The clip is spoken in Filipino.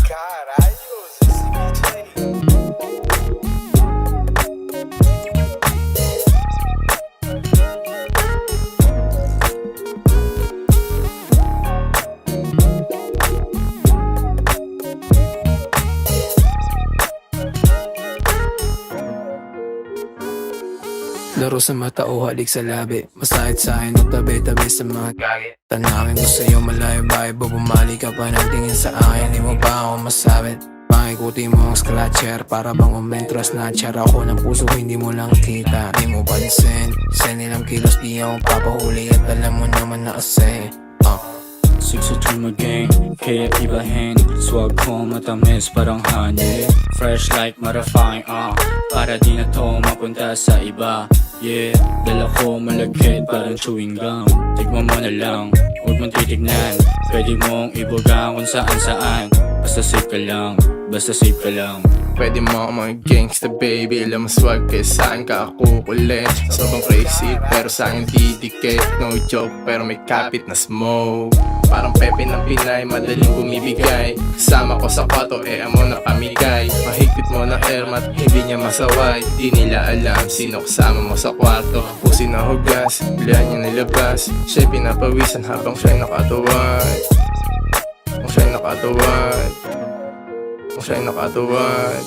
Caralhos, esse beat aí. Laro sa mata o halik sa labi, masahit sa akin o tabi-tabi sa mga gagi. Tanawin ko sa'yo malayo bahay, bumali ka pa ng tingin sa akin. Di mo ba ako masabit? Pakikuti mo ang scratcher, para bang umentro snatcher. Ako ng puso hindi mo lang kita, di mo pansin. Sa nilang kilos di ako papahuli at alam mo naman na kasi Success to my game, kaya ibahin. Swag ko matamis parang honey, fresh like marafine, para di na to mapunta sa iba. Yeah, dala ko malagkit parang chewing gum. Tignan mo na lang, huwag mong titignan. Pwede mong ibuga kung saan saan. Basta safe ka lang, basta safe ka lang. Pwede mo ako mga gangsta baby, alam mo swag kaya saan ka ako kulit. Sobrang crazy pero sa akin didikit. No joke pero may kapit na smoke. Parang Pepe ng Pinay, madaling bumibigay. Kasama ko sa kwarto, amo na pamigay. Mahigpit mo na ermat, hindi niya masaway. Di nila alam sino kasama mo sa kwarto. Pusin na hugas, bilihan niya nilabas. Siya'y pinapawisan habang siya'y nakatuwad. Kung siya'y nakatuwad, kung siya'y nakatuwad.